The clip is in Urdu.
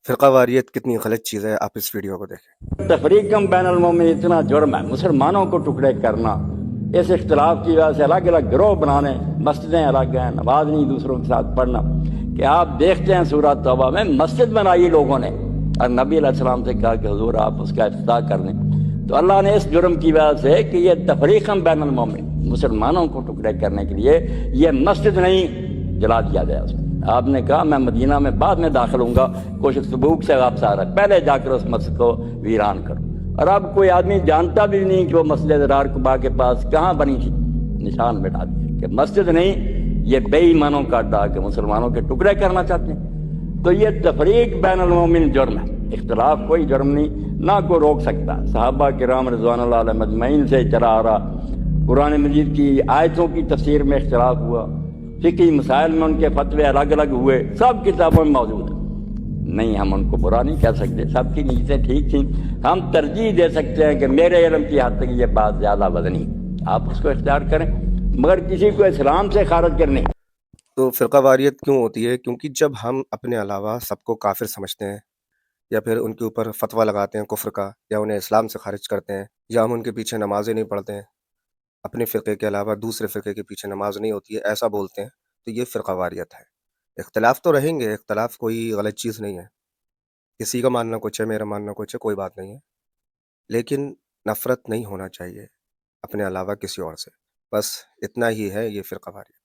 فرقہ واریت کتنی غلط چیز ہے، آپ اس ویڈیو کو دیکھیں۔ تفریقم بین المومن اتنا جرم ہے، مسلمانوں کو ٹکڑے کرنا، اس اختلاف کی وجہ سے الگ الگ گروہ بنانے، مسجدیں الگ ہیں، نماز نہیں دوسروں کے ساتھ پڑھنا، کہ آپ دیکھتے ہیں سورہ توبہ میں مسجد بنائی لوگوں نے اور نبی علیہ السلام سے کہا کہ حضور آپ اس کا افتتاح کر دیں، تو اللہ نے اس جرم کی وجہ سے کہ یہ تفریقم بین المومن، مسلمانوں کو ٹکڑے کرنے کے لیے یہ مسجد نہیں جلا دیا گیا اس کو۔ آپ نے کہا میں مدینہ میں بعد میں داخل ہوں گا، کچھ تبوک سے واپس آ رہا ہے، پہلے جا کر اس مسجد کو ویران کرو۔ اور اب کوئی آدمی جانتا بھی نہیں کہ وہ مسجد رار قبا کے پاس کہاں بنی تھی، نشان مٹا دیا کہ مسجد نہیں، یہ بے ایمانوں کا اڈا کہ مسلمانوں کے ٹکڑے کرنا چاہتے ہیں۔ تو یہ تفریق بین المومن جرم ہے، اختلاف کوئی جرم نہیں، نہ کوئی روک سکتا۔ صحابہ کرام رضوان اللہ علیہ مجمعین سے چلا آ رہا، قرآن مجید کی آیتوں کی تفسیر میں اختلاف ہوا، فقہی مسائل میں ان کے فتوے الگ الگ ہوئے، سب کتابوں میں موجود ہیں۔ نہیں، ہم ان کو برا نہیں کہہ سکتے، سب کی نیتیں ٹھیک تھیں، ہم ترجیح دے سکتے ہیں کہ میرے علم کی حد تک یہ بات زیادہ وزنی، آپ اس کو اختیار کریں، مگر کسی کو اسلام سے خارج کرنے۔ تو فرقہ واریت کیوں ہوتی ہے؟ کیونکہ جب ہم اپنے علاوہ سب کو کافر سمجھتے ہیں، یا پھر ان کے اوپر فتویٰ لگاتے ہیں کفر کا، یا انہیں اسلام سے خارج کرتے ہیں، یا ہم ان کے پیچھے نمازیں نہیں پڑھتے ہیں، اپنے فرقے کے علاوہ دوسرے فرقے کے پیچھے نماز نہیں ہوتی ہے، ایسا بولتے ہیں، تو یہ فرقہ واریت ہے۔ اختلاف تو رہیں گے، اختلاف کوئی غلط چیز نہیں ہے، کسی کا ماننا کچھ ہے، میرا ماننا کچھ ہے، کوئی بات نہیں ہے، لیکن نفرت نہیں ہونا چاہیے اپنے علاوہ کسی اور سے، بس اتنا ہی ہے یہ فرقہ واریت۔